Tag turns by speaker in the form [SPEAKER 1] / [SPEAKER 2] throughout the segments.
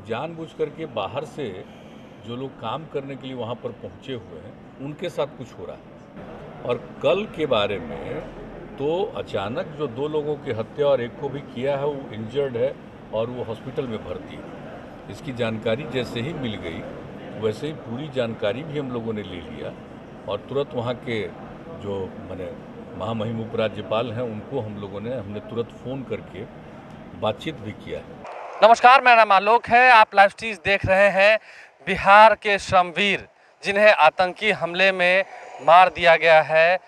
[SPEAKER 1] लोग जानबूझ करके बाहर से जो लोग काम करने के लिए वहाँ पर पहुँचे हुए हैं उनके साथ कुछ हो रहा है। और कल के बारे में तो अचानक जो 2 लोगों की हत्या और एक को भी किया है वो इंजर्ड है और वो हॉस्पिटल में भर्ती है। इसकी जानकारी जैसे ही मिल गई वैसे ही पूरी जानकारी भी हम लोगों ने ले लिया और तुरंत वहाँ के जो माने महामहिम उपराज्यपाल हैं उनको हमने तुरंत फ़ोन करके बातचीत भी किया है।
[SPEAKER 2] नमस्कार, मेरा नाम आलोक है। आप लाइव स्ट्रीम देख रहे हैं। बिहार के श्रमवीर जिन्हें आतंकी हमले में मार दिया गया है,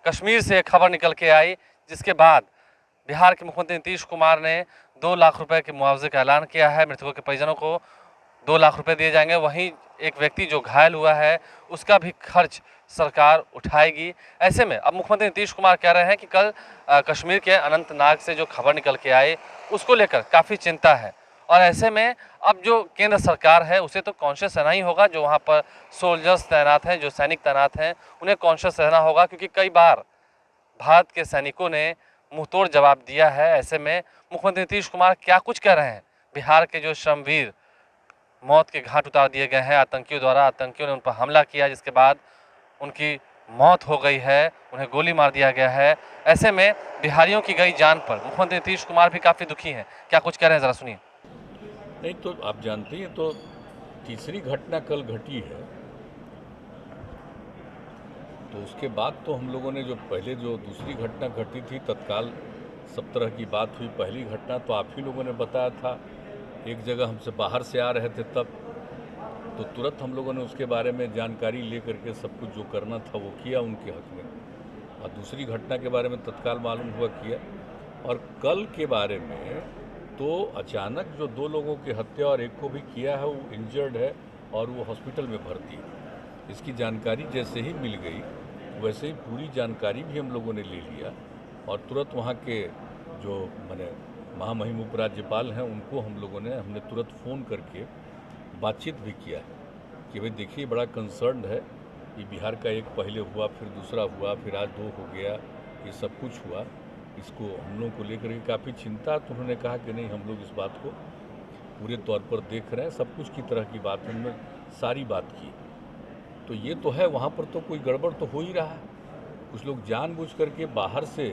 [SPEAKER 2] कश्मीर से खबर निकल के आई जिसके बाद बिहार के मुख्यमंत्री नीतीश कुमार ने 2 लाख रुपए के मुआवजे का ऐलान किया है। मृतकों के परिजनों को 2 लाख रुपए दिए जाएंगे। वहीं एक व्यक्ति जो घायल हुआ है उसका भी खर्च सरकार उठाएगी। ऐसे में अब मुख्यमंत्री नीतीश कुमार कह रहे हैं कि कल कश्मीर के अनंतनाग से जो खबर निकल के आई उसको लेकर काफ़ी चिंता है। और ऐसे में अब जो केंद्र सरकार है उसे तो कॉन्शियस रहना ही होगा। जो वहाँ पर सोल्जर्स तैनात हैं, जो सैनिक तैनात हैं, उन्हें कॉन्शियस रहना होगा, क्योंकि कई बार भारत के सैनिकों ने मुंहतोड़ जवाब दिया है। ऐसे में मुख्यमंत्री नीतीश कुमार क्या कुछ कह रहे हैं। बिहार के जो श्रमवीर मौत के घाट उतार दिए गए हैं आतंकियों द्वारा, आतंकियों ने उन पर हमला किया जिसके बाद उनकी मौत हो गई है, उन्हें गोली मार दिया गया है। ऐसे में बिहारियों की गई जान पर मुख्यमंत्री नीतीश कुमार भी काफ़ी दुखी हैं। क्या कुछ कह रहे हैं, ज़रा सुनिए।
[SPEAKER 1] नहीं तो आप जानते हैं, तो तीसरी घटना कल घटी है, तो उसके बाद तो हम लोगों ने जो पहले जो दूसरी घटना घटी थी तत्काल सब तरह की बात हुई। पहली घटना तो आप ही लोगों ने बताया था, एक जगह हमसे बाहर से आ रहे थे तब, तो तुरंत हम लोगों ने उसके बारे में जानकारी ले करके सब कुछ जो करना था वो किया उनके हक में। और दूसरी घटना के बारे में तत्काल मालूम हुआ किया। और कल के बारे में तो अचानक जो 2 लोगों की हत्या और एक को भी किया है वो इंजर्ड है और वो हॉस्पिटल में भर्ती है। इसकी जानकारी जैसे ही मिल गई वैसे ही पूरी जानकारी भी हम लोगों ने ले लिया और तुरंत वहाँ के जो माने महामहिम उपराज्यपाल हैं उनको हमने तुरंत फ़ोन करके बातचीत भी किया है कि भाई देखिए बड़ा कंसर्न है, ये बिहार का एक पहले हुआ, फिर दूसरा हुआ, फिर आज 2 हो गया, ये सब कुछ हुआ, इसको हम लोग को लेकर के काफ़ी चिंता। तो उन्होंने कहा कि नहीं, हम लोग इस बात को पूरे तौर पर देख रहे हैं, सब कुछ की तरह की बात हमने सारी बात की। तो ये तो है, वहाँ पर तो कोई गड़बड़ तो हो ही रहा है। कुछ लोग जानबूझ करके बाहर से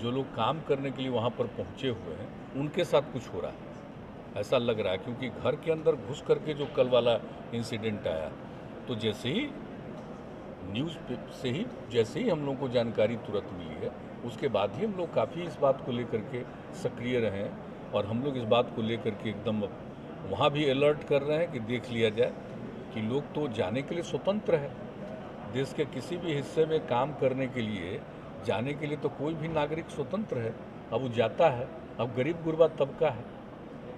[SPEAKER 1] जो लोग काम करने के लिए वहाँ पर पहुँचे हुए हैं उनके साथ कुछ हो रहा है, ऐसा लग रहा है। क्योंकि घर के अंदर घुस करके जो कल वाला इंसिडेंट आया, तो जैसे ही न्यूज़ से ही जैसे ही हम लोगों को जानकारी तुरंत मिली है, उसके बाद ही हम लोग काफ़ी इस बात को लेकर के सक्रिय रहे हैं और हम लोग इस बात को लेकर के एकदम वहाँ भी अलर्ट कर रहे हैं कि देख लिया जाए कि लोग तो जाने के लिए स्वतंत्र है। देश के किसी भी हिस्से में काम करने के लिए जाने के लिए तो कोई भी नागरिक स्वतंत्र है। अब वो जाता है, अब गरीब गुरबा तबका है,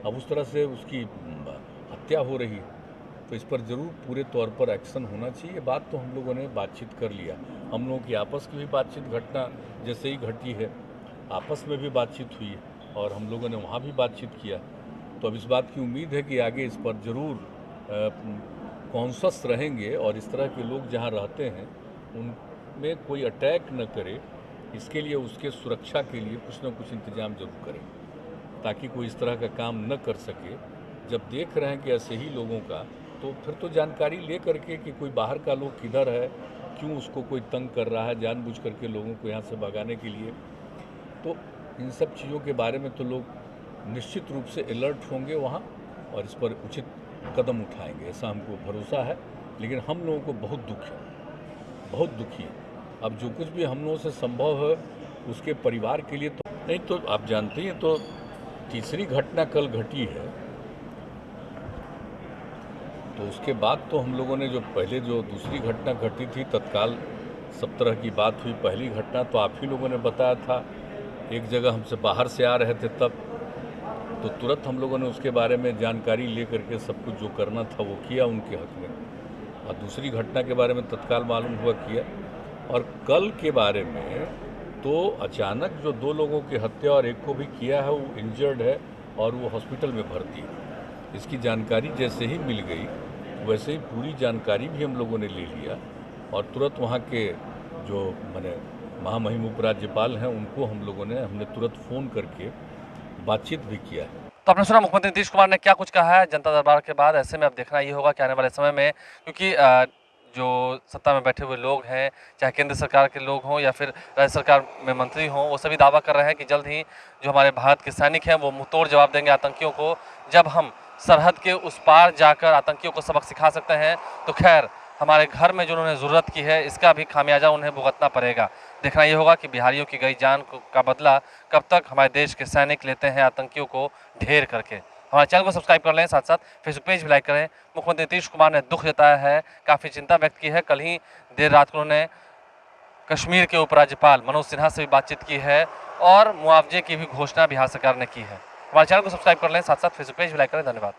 [SPEAKER 1] अब उस तरह से उसकी हत्या हो रही है, तो इस पर ज़रूर पूरे तौर पर एक्शन होना चाहिए। बात तो हम लोगों ने बातचीत कर लिया, हम लोगों की आपस की भी बातचीत घटना जैसे ही घटी है आपस में भी बातचीत हुई है और हम लोगों ने वहाँ भी बातचीत किया। तो अब इस बात की उम्मीद है कि आगे इस पर ज़रूर कॉन्शस रहेंगे और इस तरह के लोग जहाँ रहते हैं उनमें कोई अटैक न करे, इसके लिए उसके सुरक्षा के लिए कुछ न कुछ इंतजाम जरूर करें ताकि कोई इस तरह का काम न कर सके। जब देख रहे हैं कि ऐसे ही लोगों का, तो फिर तो जानकारी ले करके कि कोई बाहर का लोग किधर है, क्यों उसको कोई तंग कर रहा है जानबूझ करके लोगों को यहाँ से भगाने के लिए, तो इन सब चीज़ों के बारे में तो लोग निश्चित रूप से अलर्ट होंगे वहाँ और इस पर उचित कदम उठाएंगे, ऐसा हमको भरोसा है। लेकिन हम लोगों को बहुत दुख है, बहुत दुखी है। अब जो कुछ भी हम लोगों से संभव है उसके परिवार के लिए तो नहीं, तो आप जानते हैं, तो तीसरी घटना कल घटी है, तो उसके बाद तो हम लोगों ने जो पहले जो दूसरी घटना घटी थी तत्काल सब तरह की बात हुई। पहली घटना तो आप ही लोगों ने बताया था, एक जगह हमसे बाहर से आ रहे थे तब, तो तुरंत हम लोगों ने उसके बारे में जानकारी ले करके सब कुछ जो करना था वो किया उनके हक में। और दूसरी घटना के बारे में तत्काल मालूम हुआ किया। और कल के बारे में तो अचानक जो 2 लोगों की हत्या और एक को भी किया है वो इंजर्ड है और वो हॉस्पिटल में भर्ती है। इसकी जानकारी जैसे ही मिल गई वैसे ही पूरी जानकारी भी हम लोगों ने ले लिया और तुरंत वहाँ के जो माने महामहिम उपराज्यपाल हैं उनको हमने तुरंत फ़ोन करके बातचीत भी किया है।
[SPEAKER 2] तो आपने सुना मुख्यमंत्री नीतीश कुमार ने क्या कुछ कहा है जनता दरबार के बाद। ऐसे में अब देखना ये होगा कि आने वाले समय में, क्योंकि जो सत्ता में बैठे हुए लोग हैं, चाहे केंद्र सरकार के लोग हों या फिर राज्य सरकार में मंत्री हों, वो सभी दावा कर रहे हैं कि जल्द ही जो हमारे भारत के सैनिक हैं वो मुंहतोड़ जवाब देंगे आतंकियों को। जब हम सरहद के उस पार जाकर आतंकियों को सबक सिखा सकते हैं तो खैर हमारे घर में जो उन्होंने ज़रूरत की है इसका भी खामियाजा उन्हें भुगतना पड़ेगा। देखना ये होगा कि बिहारियों की गई जान का बदला कब तक हमारे देश के सैनिक लेते हैं आतंकियों को ढेर करके। हमारे चैनल को सब्सक्राइब कर लें, साथ साथ फेसबुक पेज भी लाइक करें। मुख्यमंत्री नीतीश कुमार ने दुख जताया है, काफ़ी चिंता व्यक्त की है। कल ही देर रात को उन्होंने कश्मीर के उपराज्यपाल मनोज सिन्हा से भी बातचीत की है और मुआवजे की भी घोषणा बिहार सरकार ने की है। हमारे चैनल को सब्सक्राइब कर लें, साथ साथ फेसबुक पेज भी लाइक करें। धन्यवाद।